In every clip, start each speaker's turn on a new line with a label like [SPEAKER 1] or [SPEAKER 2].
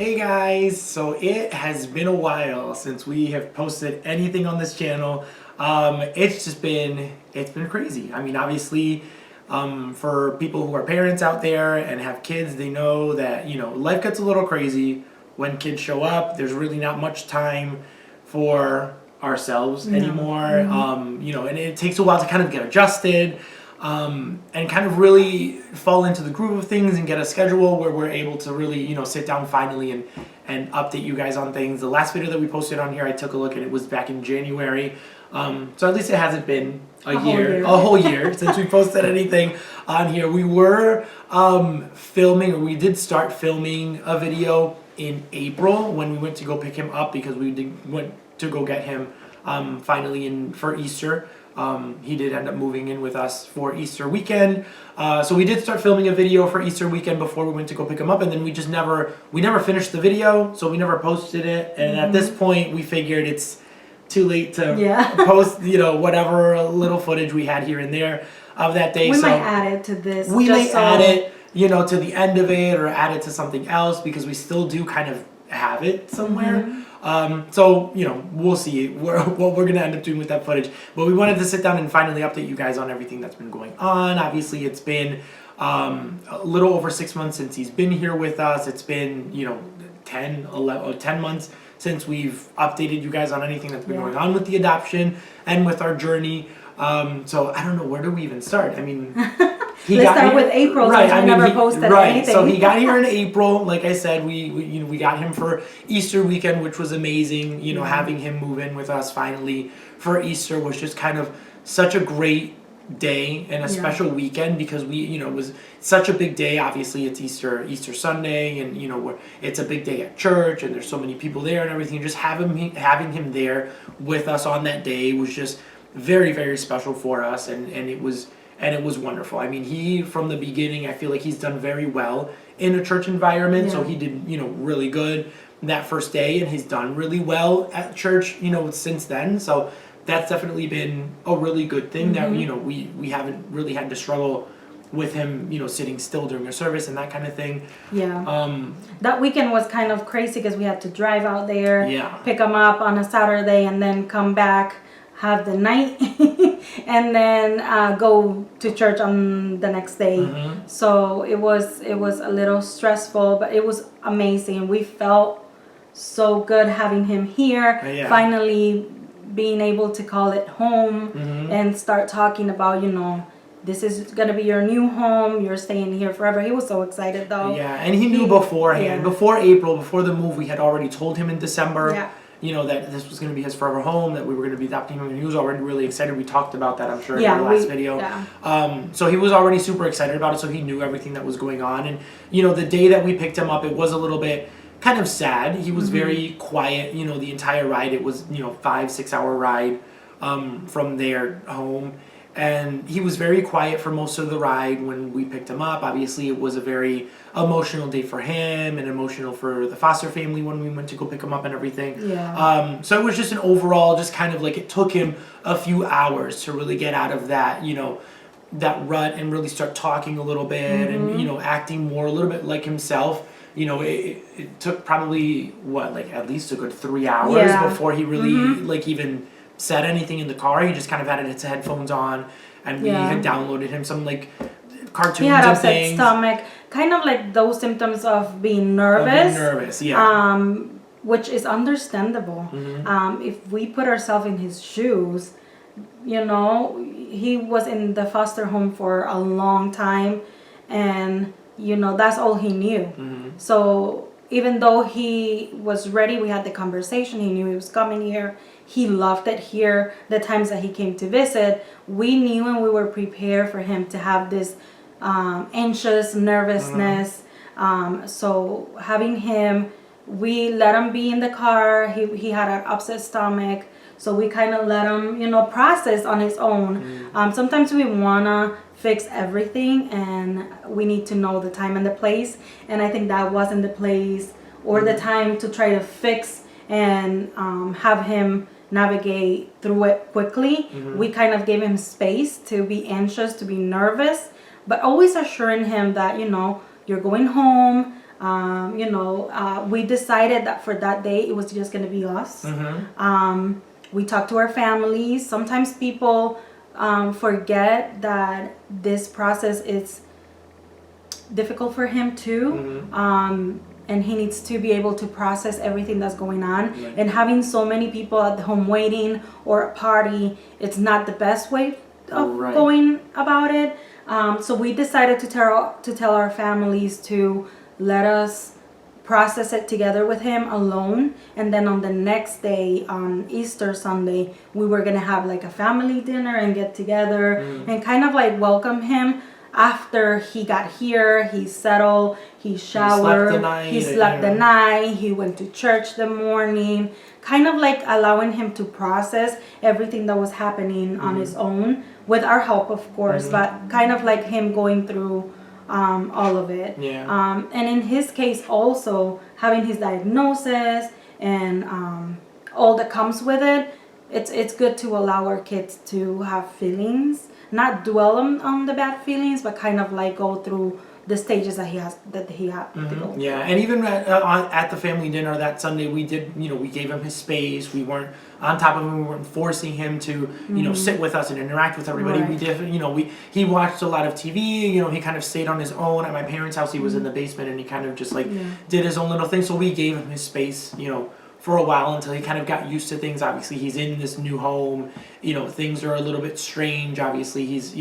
[SPEAKER 1] Hey guys, so it has been a while since we have posted anything on this channel. It's been crazy. I mean, obviously, for people who are parents out there and have kids, they know that, life gets a little crazy when kids show up. There's really not much time for ourselves anymore. And it takes a while to kind of get adjusted. And kind of really fall into the groove of things and get a schedule where we're able to really, sit down finally and update you guys on things. The last video that we posted on here, I took a look and it was back in January. So at least it hasn't been a whole year since we posted anything on here. We were we did start filming a video in April when we went to go pick him up because went to go get him finally for Easter. He did end up moving in with us for Easter weekend. So we did start filming a video for Easter weekend before we went to go pick him up, and then we never finished the video, so we never posted it. And at this point, we figured it's too late to post, whatever little footage we had here and there of that day.
[SPEAKER 2] We might add it to this.
[SPEAKER 1] We might add it, to the end of it or add it to something else because we still do kind of have it somewhere. We'll see what we're going to end up doing with that footage. But we wanted to sit down and finally update you guys on everything that's been going on. Obviously, it's been a little over 6 months since he's been here with us. It's been, 10 months since we've updated you guys on anything that's been going on with the adoption and with our journey. So I don't know, where do we even start? I mean...
[SPEAKER 2] Let's start with April, since we never posted anything.
[SPEAKER 1] So he got here in April. Like I said, we got him for Easter weekend, which was amazing. Having him move in with us finally for Easter was just kind of such a great day and a special weekend because it was such a big day. Obviously, it's Easter Sunday, and it's a big day at church, and there's so many people there and everything. Just having him there with us on that day was just very, very special for us, and it was wonderful. I mean, he, from the beginning, I feel like he's done very well in a church environment. So he did, really good that first day, and he's done really well at church, since then. So that's definitely been a really good thing that, we haven't really had to struggle with him, sitting still during a service and that kind of thing.
[SPEAKER 2] That weekend was kind of crazy because we had to drive out there, pick him up on a Saturday, and then come back, have the night, and then go to church on the next day. So it was a little stressful, but it was amazing. We felt so good having him here. Finally being able to call it home and start talking about, this is gonna be your new home. You're staying here forever. He was so excited though.
[SPEAKER 1] And he knew beforehand. Before April, before the move, we had already told him in December. That this was going to be his forever home, that we were going to be adopting him, and he was already really excited. We talked about that, I'm sure, in the last video. So he was already super excited about it, so he knew everything that was going on. And, the day that we picked him up, it was a little bit kind of sad. He was very quiet, the entire ride. It was, 5-6 hour ride from their home. And he was very quiet for most of the ride when we picked him up. Obviously, it was a very emotional day for him and emotional for the foster family when we went to go pick him up and everything. So it was just an overall, just kind of like it took him a few hours to really get out of that, that rut and really start talking a little bit and, acting more, a little bit like himself. It took probably, at least a good 3 hours before he really, even said anything in the car. He just kind of had his headphones on, and we had downloaded him some cartoons. He had
[SPEAKER 2] upset stomach, kind of like those symptoms of being nervous. Which is understandable. If we put ourselves in his shoes, he was in the foster home for a long time, and that's all he knew. So even though he was ready, we had the conversation, he knew he was coming here, he loved it here, the times that he came to visit, we knew and we were prepared for him to have this anxious nervousness. So having him, we let him be in the car, he had an upset stomach, so we kind of let him, process on his own. Sometimes we want to fix everything, and we need to know the time and the place, and I think that wasn't the place or the time to try to fix and have him navigate through it quickly. We kind of gave him space to be anxious, to be nervous, but always assuring him that, you're going home, We decided that for that day it was just going to be us. We talked to our families. Sometimes people forget that this process is difficult for him too. And he needs to be able to process everything that's going on. Right. And having so many people at the home waiting or a party, it's not the best way of going about it. So we decided to tell our families to let us process it together with him alone, and then on the next day, on Easter Sunday, we were gonna have like a family dinner and get together and kind of like welcome him. After he got here, he settled, he showered, he slept the night, he went to church the morning, kind of like allowing him to process everything that was happening on his own, with our help of course, but kind of like him going through all of it. And in his case also, having his diagnosis and all that comes with it, it's good to allow our kids to have feelings, not dwell on the bad feelings, but kind of like go through the stages that he had to go through.
[SPEAKER 1] And even at the family dinner that Sunday, we did, we gave him his space. We weren't on top of him. We weren't forcing him to, sit with us and interact with everybody. We did, he watched a lot of TV. He kind of stayed on his own. At my parents' house, he was in the basement and he kind of just did his own little thing. So we gave him his space, for a while until he kind of got used to things. Obviously, he's in this new home. Things are a little bit strange. Obviously, he's,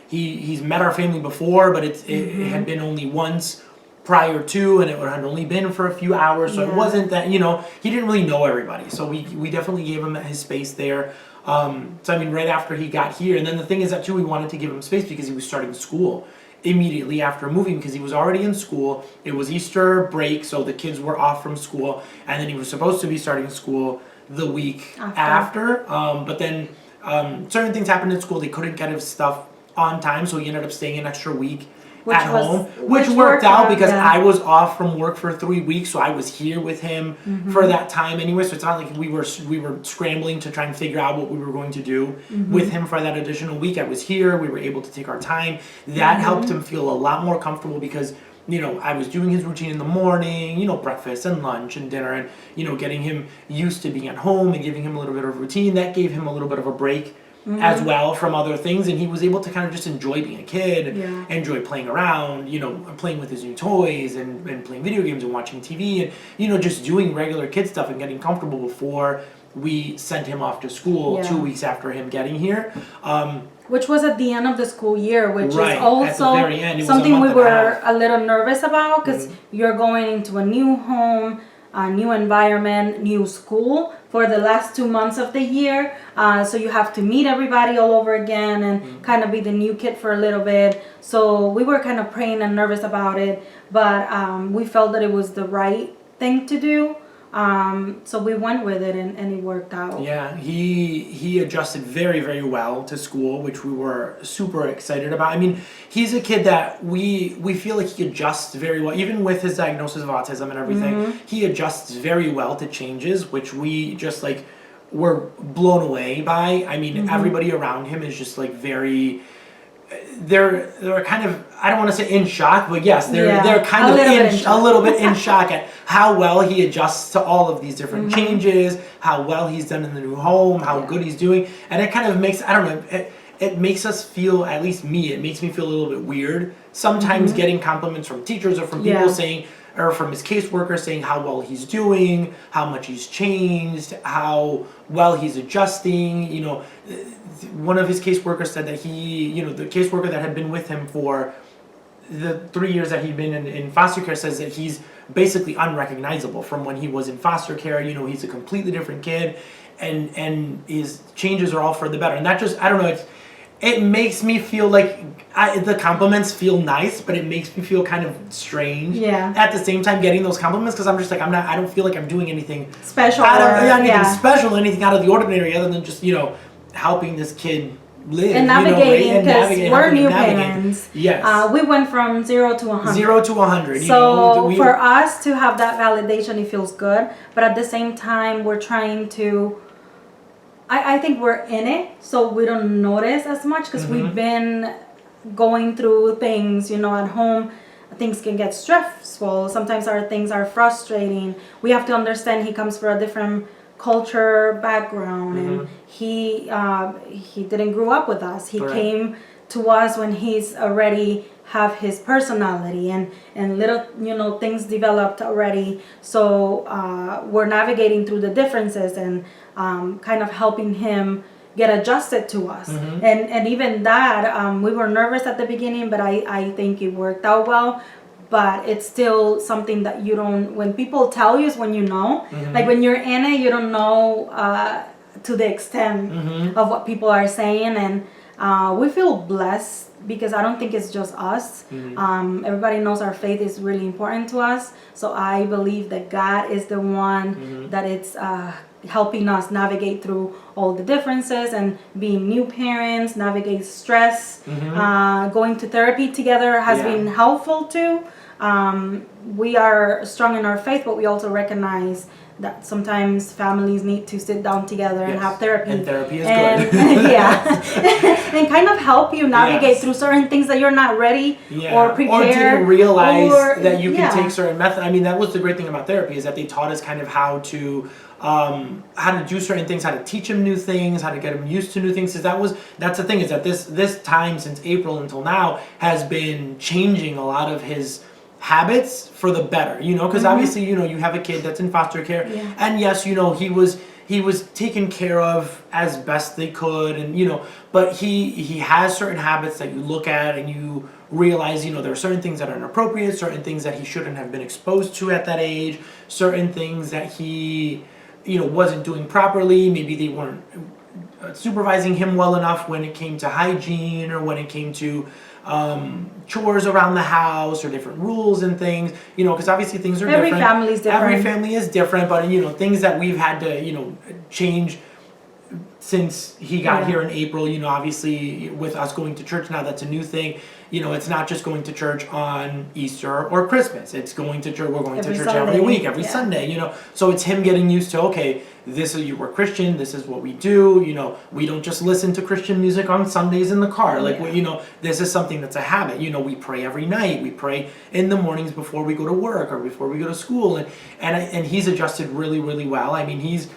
[SPEAKER 1] he's met our family before, but it had been only once prior to, and it had only been for a few hours. So it wasn't that, he didn't really know everybody. So we definitely gave him his space there. Right after he got here, and then the thing is that too, we wanted to give him space because he was starting school immediately after moving, because he was already in school. It was Easter break, so the kids were off from school, and then he was supposed to be starting school the week after. But then certain things happened in school. They couldn't get his stuff on time, so he ended up staying an extra week at home, which worked out because I was off from work for 3 weeks, so I was here with him for that time anyway. So it's not like we were scrambling to try and figure out what we were going to do with him for that additional week. I was here. We were able to take our time. That helped him feel a lot more comfortable because I was doing his routine in the morning, breakfast and lunch and dinner, and getting him used to being at home and giving him a little bit of routine. That gave him a little bit of a break as well from other things, and he was able to kind of just enjoy being a kid, enjoy playing around, playing with his new toys and playing video games and watching TV and just doing regular kid stuff and getting comfortable before we sent him off to school 2 weeks after him getting here.
[SPEAKER 2] Which was at the end of the school year, which is also something we were a little nervous about, because you're going into a new home, a new environment, new school for the last 2 months of the year. So you have to meet everybody all over again and kind of be the new kid for a little bit. So we were kind of praying and nervous about it, but we felt that it was the right thing to do. So we went with it and it worked out. Yeah,
[SPEAKER 1] he adjusted very, very well to school, which we were super excited about. I mean, he's a kid that we feel like he adjusts very well, even with his diagnosis of autism and everything. He adjusts very well to changes, which we just were blown away by. I mean, everybody around him is just very... They're kind of, I don't want to say in shock, but yes, they're kind of a little bit in shock at how well he adjusts to all of these different changes, how well he's done in the new home, how good he's doing, and it kind of makes, I don't know, it makes us feel, at least me, it makes me feel a little bit weird sometimes getting compliments from teachers or from people saying, or from his caseworker saying how well he's doing, how much he's changed, how well he's adjusting. One of his caseworkers said that the caseworker that had been with him for the 3 years that he'd been in foster care says that he's basically unrecognizable from when he was in foster care. He's a completely different kid, and his changes are all for the better. And that just, I don't know, it makes me feel like the compliments feel nice, but it makes me feel kind of strange. At the same time, getting those compliments, because I'm just I don't feel like I'm doing anything
[SPEAKER 2] special,
[SPEAKER 1] anything out of the ordinary, other than just helping this kid live
[SPEAKER 2] and navigating, because we're new parents. Yes, we went from 0 to 100.
[SPEAKER 1] 0 to 100.
[SPEAKER 2] So for us to have that validation, it feels good. But at the same time, we're trying to. I think we're in it, so we don't notice as much because we've been going through things, at home. things can get stressful. Sometimes our things are frustrating. We have to understand he comes from a different culture background, and he didn't grow up with us. He came to us when he's already have his personality, and little things developed already. So we're navigating through the differences and kind of helping him get adjusted to us. And even that, we were nervous at the beginning, but I think it worked out well. But it's still something that you don't, when people tell you is when you know. Like when you're in it, you don't know to the extent of what people are saying. And we feel blessed because I don't think it's just us. Everybody knows our faith is really important to us. So I believe that God is the one that it's helping us navigate through all the differences and being new parents, navigate stress. Going to therapy together has been helpful too. We are strong in our faith, but we also recognize that sometimes families need to sit down together and have therapy.
[SPEAKER 1] And therapy is good.
[SPEAKER 2] And kind of help you navigate through certain things that you're not ready or prepared.
[SPEAKER 1] Or to realize that you can take certain methods. I mean, that was the great thing about therapy, is that they taught us kind of how to do certain things, how to teach him new things, how to get him used to new things. Because that's the thing, is that this time since April until now has been changing a lot of his habits for the better, because obviously, you have a kid that's in foster care, and yes, he was taken care of as best they could, and but he has certain habits that you look at and you realize, there are certain things that are inappropriate, certain things that he shouldn't have been exposed to at that age, certain things that he wasn't doing properly. Maybe they weren't supervising him well enough when it came to hygiene, or when it came to chores around the house, or different rules and things, because obviously things are different.
[SPEAKER 2] Every family is different.
[SPEAKER 1] Every family is different, but things that we've had to change since he got here in April. Obviously with us going to church now, that's a new thing. It's not just going to church on Easter or Christmas. It's going to church. We're going to church every week, every Sunday. So it's him getting used to, okay, we're Christian. This is what we do. We don't just listen to Christian music on Sundays in the car. This is something that's a habit. We pray every night. We pray in the mornings before we go to work or before we go to school. And he's adjusted really, really well. I mean, he's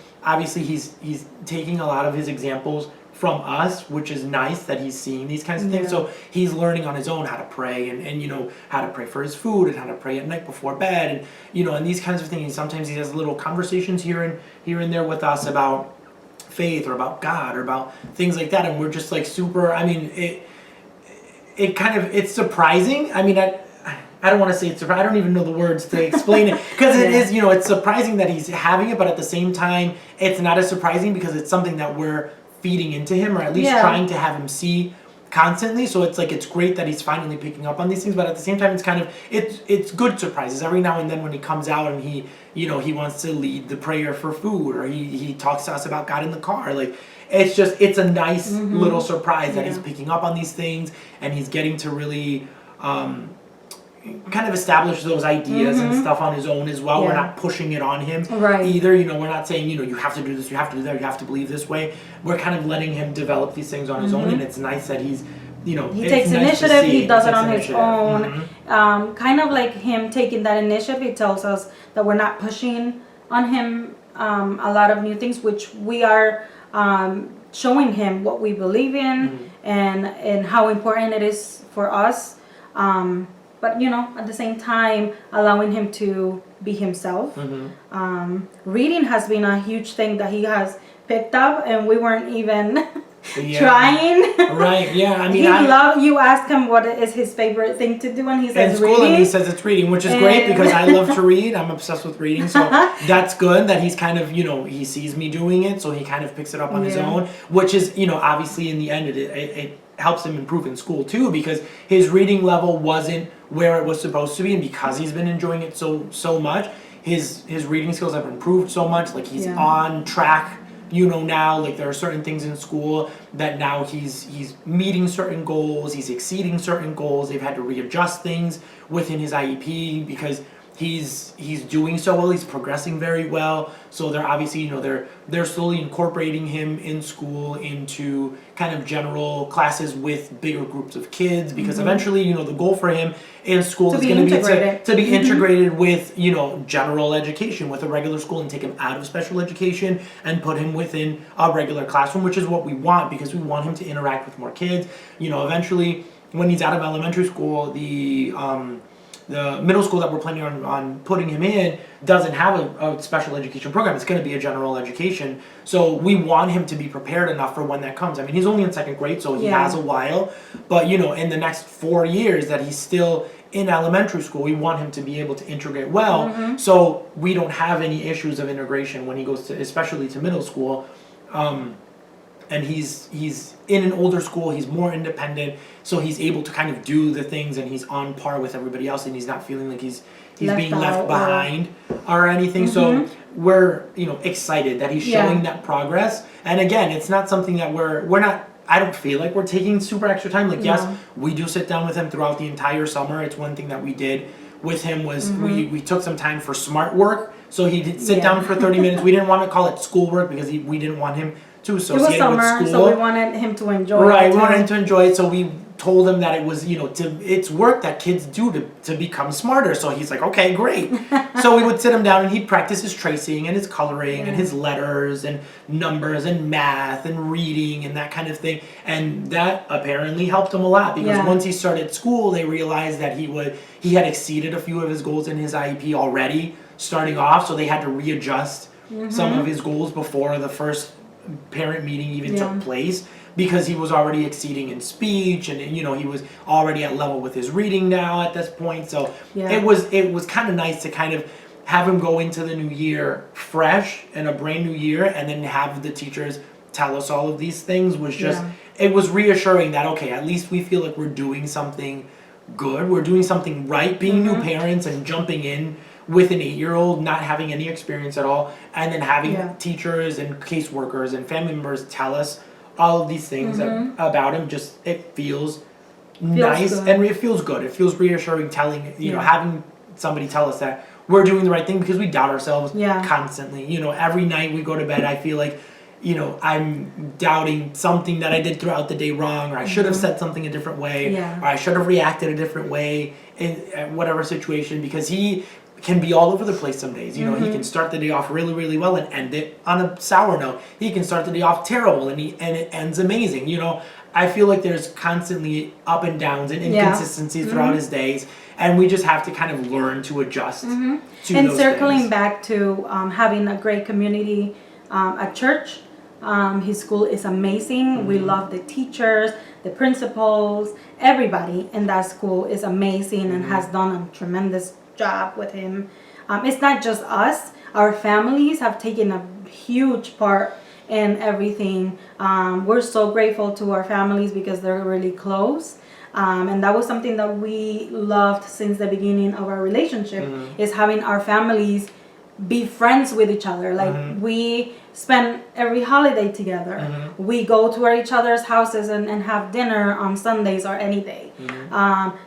[SPEAKER 1] taking a lot of his examples from us, which is nice that he's seeing these kinds of things. So he's learning on his own how to pray, and how to pray for his food, and how to pray at night before bed, and these kinds of things. Sometimes he has little conversations here and there with us about faith, or about God, or about things like that, and we're just super. I mean, it's surprising. I mean, I don't want to say it's surprising. I don't even know the words to explain it, because it is, it's surprising that he's having it, but at the same time, it's not as surprising because it's something that we're feeding into him, or at least trying to have him see constantly. So it's great that he's finally picking up on these things, but at the same time, it's good surprises every now and then when he comes out and he wants to lead the prayer for food, or he talks to us about God in the car. It's a nice little surprise that he's picking up on these things, and he's getting to really kind of establish those ideas and stuff on his own as well. We're not pushing it on him either. We're not saying, you have to do this, you have to do that, you have to believe this way. We're kind of letting him develop these things on his own, and it's nice that he's,
[SPEAKER 2] he takes initiative, he does it on his own. Kind of like him taking that initiative, it tells us that we're not pushing on him a lot of new things, which we are showing him what we believe in, and how important it is for us. But at the same time, allowing him to be himself. Reading has been a huge thing that he has picked up, and we weren't even trying.
[SPEAKER 1] Right, yeah. I mean,
[SPEAKER 2] you ask him what is his favorite thing to do, and he says
[SPEAKER 1] reading.
[SPEAKER 2] Reading.
[SPEAKER 1] And he says it's reading, which is great, because I love to read. I'm obsessed with reading, so that's good that he's kind of, he sees me doing it, so he kind of picks it up on his own, which is, obviously in the end, it helps him improve in school too, because his reading level wasn't where it was supposed to be, and because he's been enjoying it so much, his reading skills have improved so much. He's on track, now. There are certain things in school that now he's meeting certain goals, he's exceeding certain goals. They've had to readjust things within his IEP because he's doing so well. He's progressing very well. So they're obviously, they're slowly incorporating him in school into kind of general classes with bigger groups of kids, because eventually, the goal for him in school is going to be to be integrated with, general education, with a regular school, and take him out of special education and put him within a regular classroom, which is what we want, because we want him to interact with more kids. Eventually, when he's out of elementary school, the middle school that we're planning on putting him in doesn't have a special education program. It's going to be a general education. So we want him to be prepared enough for when that comes. I mean, he's only in second grade, so he has a while. But, in the next 4 years that he's still in elementary school, we want him to be able to integrate well. So we don't have any issues of integration when he goes to, especially to middle school. And he's in an older school, he's more independent, so he's able to kind of do the things, and he's on par with everybody else, and he's not feeling like he's being left behind or anything. So we're excited that he's showing that progress. And again, it's not something that we're not, I don't feel like we're taking super extra time. Like, yes, we do sit down with him throughout the entire summer. It's one thing that we did with him was we took some time for smart work. So he did sit down for 30 minutes. We didn't want to call it schoolwork because we didn't want him to associate it with school.
[SPEAKER 2] So we wanted him to enjoy it.
[SPEAKER 1] Right, we wanted him to enjoy it, so we told him that it was, it's work that kids do to become smarter. So he's like, okay, great. So we would sit him down and he'd practice his tracing and his coloring and his letters and numbers and math and reading and that kind of thing. And that apparently helped him a lot, because once he started school, they realized that he had exceeded a few of his goals in his IEP already starting off, so they had to readjust some of his goals before the first parent meeting even took place, because he was already exceeding in speech, and he was already at level with his reading now at this point. So it was kind of nice to kind of have him go into the new year fresh and a brand new year, and then have the teachers tell us all of these things was just it was reassuring that, okay, at least we feel like we're doing something good, we're doing something right, being new parents and jumping in with an 8-year-old not having any experience at all, and then having teachers and caseworkers and family members tell us all of these things about him. Just it feels nice good. And it feels good. It feels reassuring telling having somebody tell us that we're doing the right thing, because we doubt ourselves constantly. Every night we go to bed, I feel like I'm doubting something that I did throughout the day wrong, or I should have said something a different way, or I should have reacted a different way in whatever situation, because he can be all over the place some days. He can start the day off really, really well and end it on a sour note. He can start the day off terrible and it ends amazing. I feel like there's constantly up and downs and inconsistencies throughout his days, and we just have to kind of learn to adjust to
[SPEAKER 2] and
[SPEAKER 1] those
[SPEAKER 2] circling
[SPEAKER 1] things.
[SPEAKER 2] back to having a great community at church. His school is amazing. We love the teachers, the principals, everybody in that school is amazing and has done a tremendous job with him. It's not just us. Our families have taken a huge part in everything. We're so grateful to our families because they're really close. And that was something that we loved since the beginning of our relationship, is having our families be friends with each other. Like we spend every holiday together. We go to each other's houses and have dinner on Sundays or any day.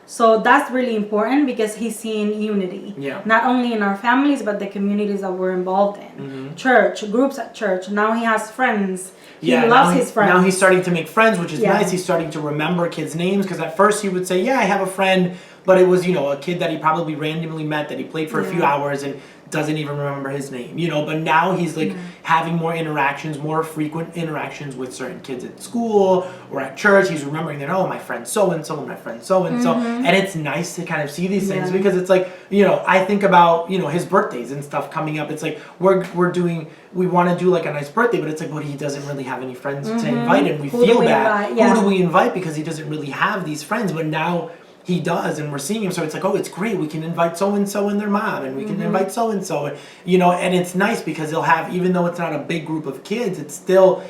[SPEAKER 2] So that's really important, because he's seeing unity, not only in our families but the communities that we're involved in. Church, groups at church. Now he has friends. He loves his friends.
[SPEAKER 1] Now he's starting to make friends, which is nice. He's starting to remember kids' names, because at first he would say, I have a friend, but it was, a kid that he probably randomly met that he played for a few hours and doesn't even remember his name, but now he's like having more interactions, more frequent interactions with certain kids at school or at church. He's remembering that, my friend so-and-so and my friend so-and-so. And it's nice to kind of see these things, because it's like, I think about, his birthdays and stuff coming up. It's like, we want to do like a nice birthday, but it's like, he doesn't really have any friends to invite, and we feel bad. Who do we invite? Because he doesn't really have these friends, but now he does, and we're seeing him, so it's like, it's great, we can invite so-and-so and their mom, and we can invite so-and-so, and it's nice because they'll have, even though it's not a big group of kids, it's still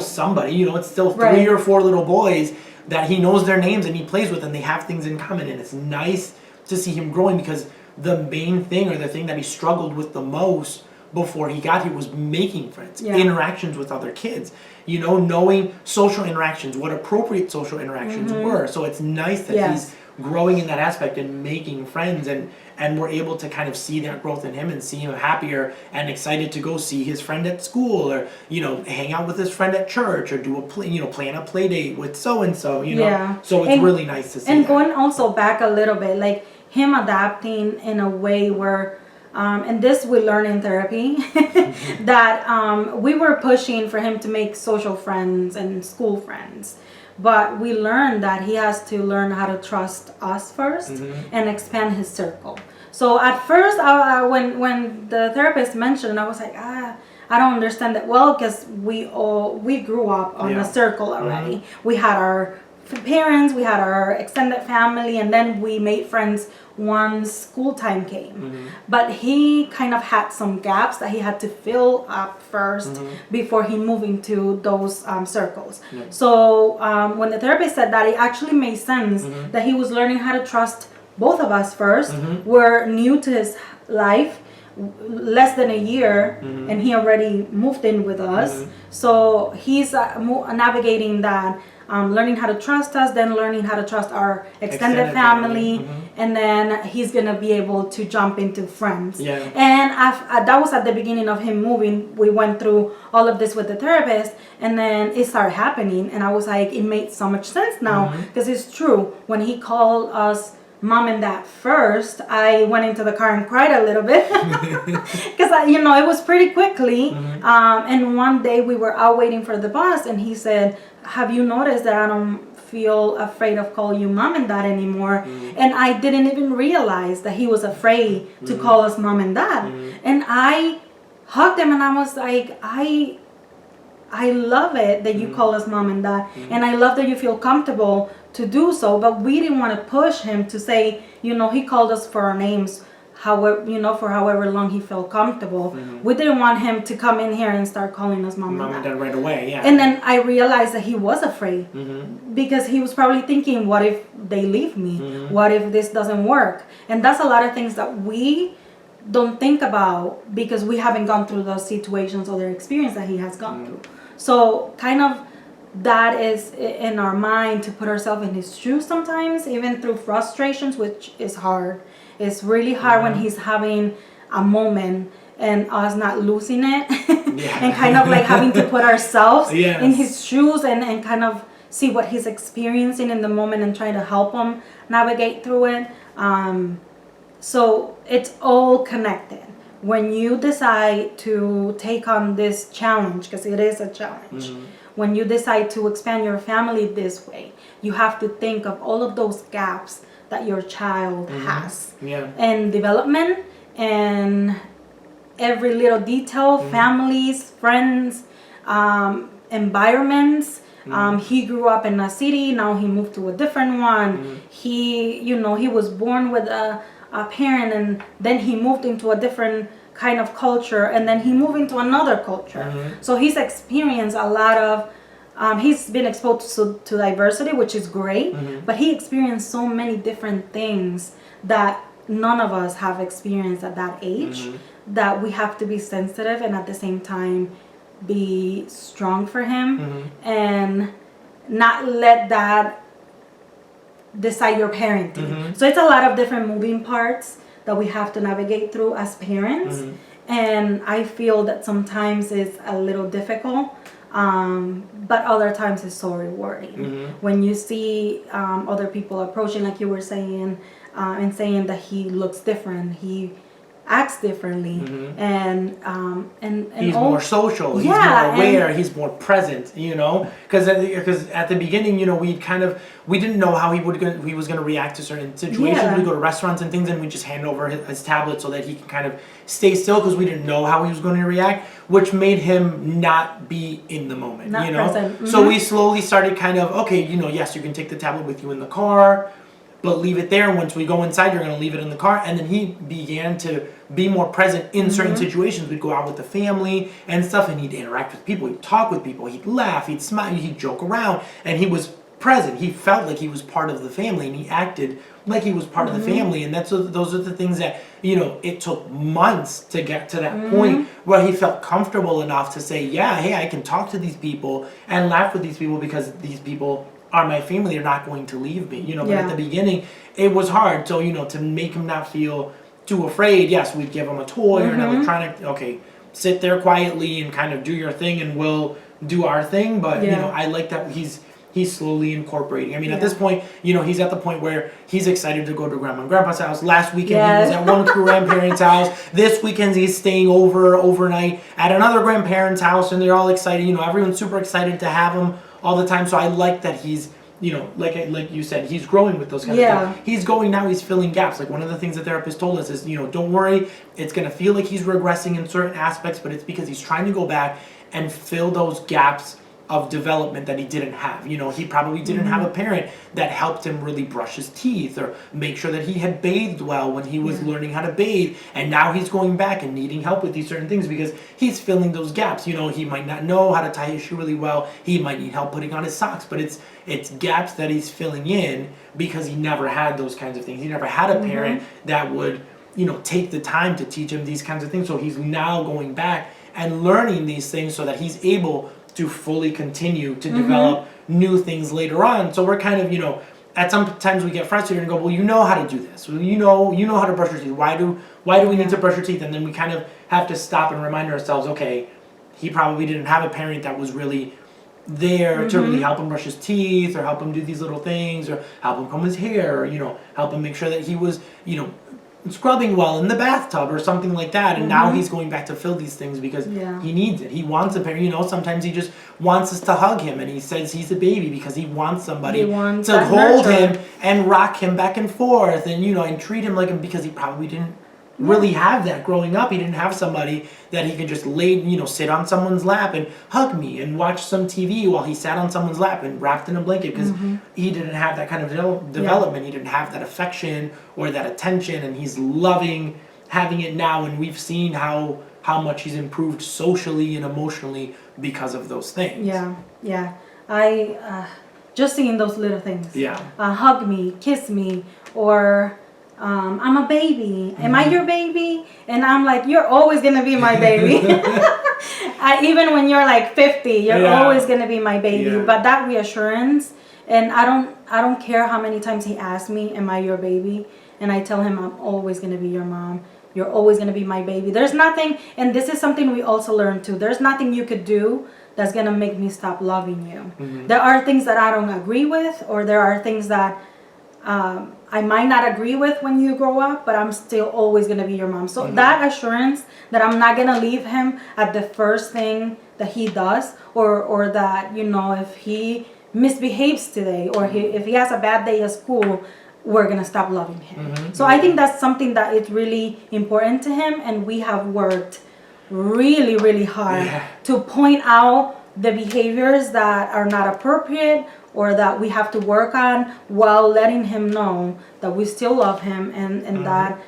[SPEAKER 1] somebody, it's still 3 or 4 little boys that he knows their names and he plays with, and they have things in common, and it's nice to see him growing, because the main thing, or the thing that he struggled with the most before he got here, was making friends, interactions with other kids, knowing social interactions, what appropriate social interactions were. So it's nice that he's growing in that aspect and making friends, and we're able to kind of see that growth in him and see him happier and excited to go see his friend at school, or hang out with his friend at church, or do a plan a play date with so and so. So it's really nice to see.
[SPEAKER 2] And going also back a little bit, like him adapting in a way where. And this we learn in therapy that we were pushing for him to make social friends and school friends, but we learned that he has to learn how to trust us first and expand his circle. So at first, when the therapist mentioned, I was like, I don't understand that well, because we grew up on a circle already. We had our parents, we had our extended family, and then we made friends once school time came. But he kind of had some gaps that he had to fill up first before he moved into those circles. So when the therapist said that, it actually made sense that he was learning how to trust both of us first. We're new to his life, less than a year, and he already moved in with us. So he's navigating that. Learning how to trust us, then learning how to trust our extended family, and then he's gonna be able to jump into friends. And that was at the beginning of him moving. We went through all of this with the therapist, and then it started happening, and I was like, it made so much sense now, because it's true. When he called us mom and dad first, I went into the car and cried a little bit because it was pretty quickly. And one day we were out waiting for the bus, and he said, have you noticed that I don't feel afraid of calling you mom and dad anymore? And I didn't even realize that he was afraid to call us mom and dad. And I hugged him, and I was like, I love it that you call us mom and dad, and I love that you feel comfortable to do so. But we didn't want to push him to say, he called us for our names, for however long he felt comfortable. We didn't want him to come in here and start calling us mom and dad
[SPEAKER 1] right away.
[SPEAKER 2] And then I realized that he was afraid, because he was probably thinking, what if they leave me? What if this doesn't work? And that's a lot of things that we don't think about, because we haven't gone through those situations or the experience that he has gone through. So kind of that is in our mind, to put ourselves in his shoes sometimes, even through frustrations, which is hard. It's really hard when he's having a moment and us not losing it and kind of like having to put ourselves in his shoes and kind of see what he's experiencing in the moment and trying to help him navigate through it. So it's all connected. When you decide to take on this challenge, because it is a challenge, when you decide to expand your family this way, you have to think of all of those gaps that your child has in development, and every little detail, families, friends, environments. He grew up in a city, now he moved to a different one. He was born with a parent, and then he moved into a different kind of culture, and then he moved into another culture. So he's experienced a lot of he's been exposed to diversity, which is great, but he experienced so many different things that none of us have experienced at that age, that we have to be sensitive and at the same time be strong for him, and not let that decide your parenting. So it's a lot of different moving parts that we have to navigate through as parents, and I feel that sometimes it's a little difficult, but other times it's so rewarding when you see other people approaching, like you were saying, and saying that he looks different, he acts differently, and
[SPEAKER 1] he's more social, he's more aware, he's more present, because at the beginning, we didn't know how he was going to react to certain situations. We go to restaurants and things, and we just hand over his tablet so that he can kind of stay still, because we didn't know how he was going to react, which made him not be in the moment, present. So we slowly started kind of, okay, yes, you can take the tablet with you in the car, but leave it there. Once we go inside, you're going to leave it in the car. And then he began to be more present in certain situations. We'd go out with the family and stuff, and he'd interact with people. He'd talk with people. He'd laugh. He'd smile. He'd joke around. And he was present. He felt like he was part of the family, and he acted like he was part of the family. And those are the things that, it took months to get to that point where he felt comfortable enough to say, yeah, hey, I can talk to these people and laugh with these people, because these people are my family. They're not going to leave me, but at the beginning, it was hard. So, to make him not feel too afraid, yes, we'd give him a toy or an electronic, okay, sit there quietly and kind of do your thing and we'll do our thing. But, I like that he's slowly incorporating. I mean, at this point, he's at the point where he's excited to go to Grandma and Grandpa's house. Last weekend, he was at one grandparent's house. This weekend, he's staying overnight at another grandparent's house, and they're all excited. Everyone's super excited to have him all the time. So I like that he's, like you said, he's growing with those kind of things. He's going now, he's filling gaps. Like one of the things the therapist told us is, don't worry, it's going to feel like he's regressing in certain aspects, but it's because he's trying to go back and fill those gaps of development that he didn't have. He probably didn't have a parent that helped him really brush his teeth or make sure that he had bathed well when he was learning how to bathe. And now he's going back and needing help with these certain things because he's filling those gaps. He might not know how to tie his shoe really well. He might need help putting on his socks, but it's gaps that he's filling in because he never had those kinds of things. He never had a parent that would, take the time to teach him these kinds of things. So he's now going back and learning these things so that he's able to fully continue to develop new things later on. So we're kind of, at some times we get frustrated and go, well, you know how to do this. Well, you know how to brush your teeth. Why do we need to brush your teeth? And then we kind of have to stop and remind ourselves, okay, he probably didn't have a parent that was really there to really help him brush his teeth or help him do these little things or help him comb his hair or, help him make sure that he was, scrubbing well in the bathtub or something like that. And now he's going back to fill these things because he needs it. He wants a parent. Sometimes he just wants us to hug him and he says he's a baby because he wants somebody to hold him and rock him back and forth and, and treat him like him because he probably didn't really have that growing up. He didn't have somebody that he could just sit on someone's lap and hug me and watch some TV while he sat on someone's lap and wrapped in a blanket because he didn't have that kind of development. He didn't have that affection or that attention, and he's loving having it now. And we've seen how much he's improved socially and emotionally because of those things.
[SPEAKER 2] Yeah. I just seeing those little things. Hug me, kiss me, or I'm a baby. Am I your baby? And I'm like, you're always gonna be my baby. Even when you're like 50, you're always gonna be my baby. But that reassurance, and I don't care how many times he asks me, am I your baby? And I tell him, I'm always gonna be your mom. You're always gonna be my baby. There's nothing, and this is something we also learned too. There's nothing you could do that's gonna make me stop loving you. There are things that I don't agree with, or there are things that I might not agree with when you grow up, but I'm still always going to be your mom. So that assurance that I'm not going to leave him at the first thing that he does, or that, if he misbehaves today, or if he has a bad day at school, we're going to stop loving him. So I think that's something that is really important to him, and we have worked really, really hard to point out the behaviors that are not appropriate or that we have to work on, while letting him know that we still love him and that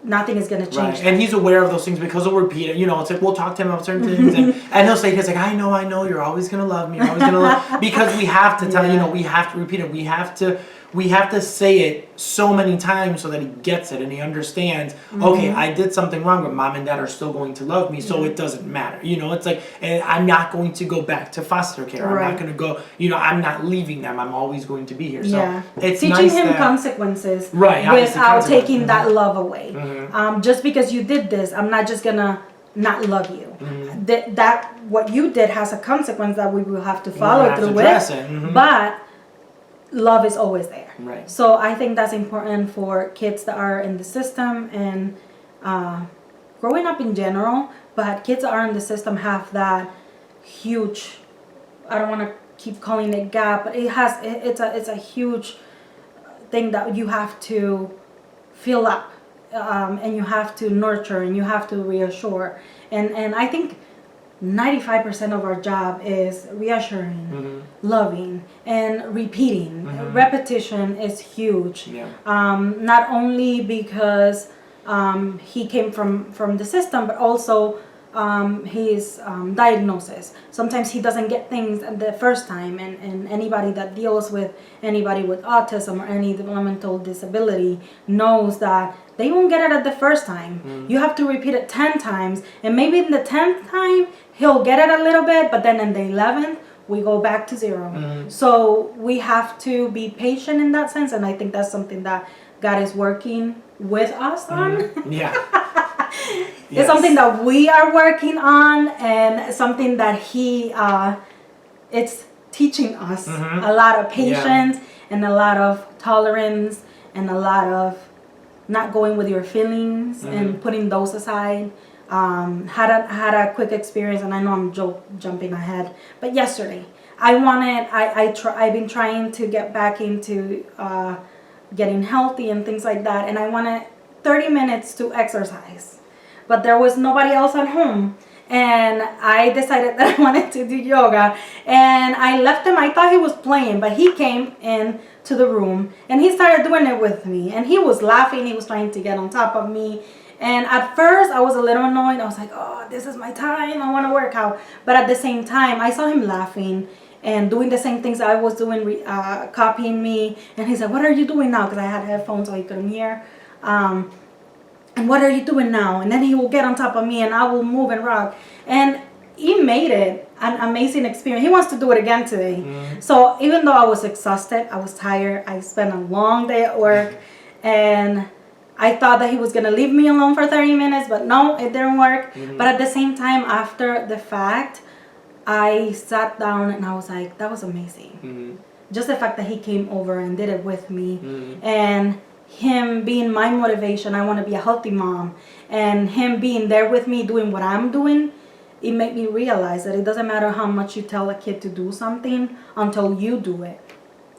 [SPEAKER 2] nothing is going to change.
[SPEAKER 1] And he's aware of those things because he'll repeat it. It's like we'll talk to him about certain things and he'll say, he's like, I know, you're always going to love me. You're always going to love because we have to tell, we have to repeat it. We have to say it so many times so that he gets it and he understands, okay, I did something wrong, but mom and dad are still going to love me, so it doesn't matter. It's like, and I'm not going to go back to foster care. I'm not going to go, I'm not leaving them. I'm always going to be here. So it's
[SPEAKER 2] teaching
[SPEAKER 1] nice
[SPEAKER 2] him
[SPEAKER 1] that,
[SPEAKER 2] consequences
[SPEAKER 1] without
[SPEAKER 2] taking that love away. Just because you did this, I'm not just going to not love you. That what you did has a consequence that we will have to follow through with. But love is always there. So I think that's important for kids that are in the system and growing up in general. But kids that are in the system have that huge, I don't want to keep calling it gap, but it's a huge thing that you have to fill up, and you have to nurture and you have to reassure. And I think 95% of our job is reassuring, loving, and repeating. Repetition is huge. Not only because he came from the system, but also his diagnosis. Sometimes he doesn't get things the first time, and anybody that deals with anybody with autism or any developmental disability knows that they won't get it at the first time. You have to repeat it 10 times, and maybe in the 10th time he'll get it a little bit, but then in the 11th we go back to zero. So we have to be patient in that sense, and I think that's something that God is working with us on.
[SPEAKER 1] Yeah.
[SPEAKER 2] It's something that we are working on, and something that He it's teaching us a lot of patience and a lot of tolerance and a lot of not going with your feelings and putting those aside. Had a quick experience, and I know I'm jumping ahead, but yesterday I've been trying to get back into getting healthy and things like that, and I wanted 30 minutes to exercise, but there was nobody else at home, and I decided that I wanted to do yoga, and I left him. I thought he was playing, but he came in to the room and he started doing it with me, and he was laughing. He was trying to get on top of me. And at first, I was a little annoyed. I was like, oh, this is my time. I want to work out. But at the same time, I saw him laughing and doing the same things I was doing, copying me. And he said, what are you doing now? Because I had headphones so he couldn't hear. And what are you doing now? And then he will get on top of me and I will move and rock. And he made it an amazing experience. He wants to do it again today. So even though I was exhausted, I was tired. I spent a long day at work. And I thought that he was going to leave me alone for 30 minutes, but no, it didn't work. But at the same time, after the fact, I sat down and I was like, that was amazing. Just the fact that he came over and did it with me, and him being my motivation, I want to be a healthy mom, and him being there with me doing what I'm doing, it made me realize that it doesn't matter how much you tell a kid to do something until you do it.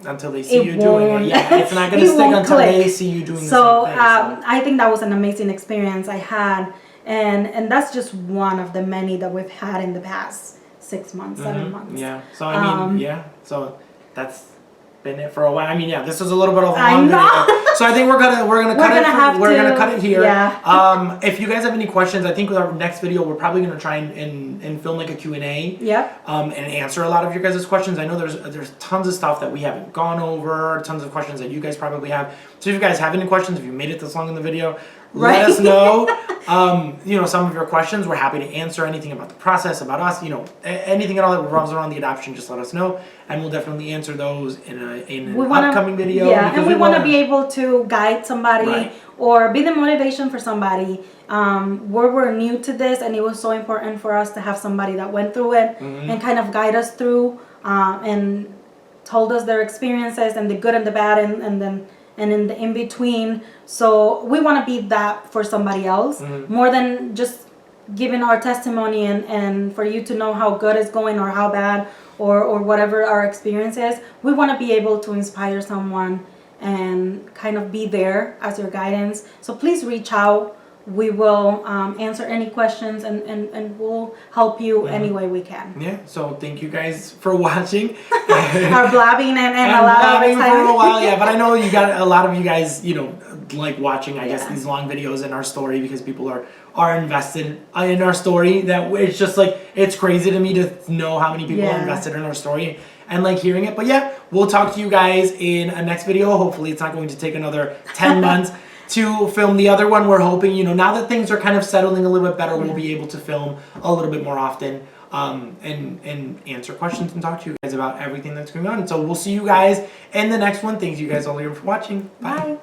[SPEAKER 1] Until they see you doing it. Yeah, it's not going to stick until they see you doing the same thing. So
[SPEAKER 2] I think that was an amazing experience I had. And that's just one of the many that we've had in the past 6 months, 7 months.
[SPEAKER 1] Yeah. So, I mean, So that's been it for a while. I mean, this was a little bit of a long video. So I think we're gonna cut it here.
[SPEAKER 2] Yeah.
[SPEAKER 1] If you guys have any questions, I think with our next video we're probably gonna try and film like a Q&A.
[SPEAKER 2] Yep.
[SPEAKER 1] And answer a lot of your guys' questions. I know there's tons of stuff that we haven't gone over, tons of questions that you guys probably have. So if you guys have any questions, if you made it this long in the video, let us know. Some of your questions. We're happy to answer anything about the process, about us. Anything at all that revolves around the adoption. Just let us know, and we'll definitely answer those in an upcoming video.
[SPEAKER 2] Yeah, and we want to be able to guide somebody or be the motivation for somebody. We're new to this, and it was so important for us to have somebody that went through it and kind of guide us through and told us their experiences and the good and the bad, and in the in-between. So we want to be that for somebody else, more than just giving our testimony and for you to know how good it's going or how bad or whatever our experience is. We want to be able to inspire someone and kind of be there as your guidance. So please reach out. We will answer any questions and we'll help you any way we can.
[SPEAKER 1] Yeah, so thank you guys for watching.
[SPEAKER 2] Our blabbing and a lot of
[SPEAKER 1] blabbing
[SPEAKER 2] excitement.
[SPEAKER 1] for a while, but I know you got a lot of you guys, like watching, I guess, these long videos in our story because people are invested in our story. That it's just like, it's crazy to me to know how many people are invested in our story and like hearing it. But we'll talk to you guys in a next video. Hopefully it's not going to take another 10 months to film the other one. We're hoping, now that things are kind of settling a little bit better, we'll be able to film a little bit more often and answer questions and talk to you guys about everything that's going on. So we'll see you guys in the next one. Thanks you guys all here for watching. Bye.
[SPEAKER 2] Bye.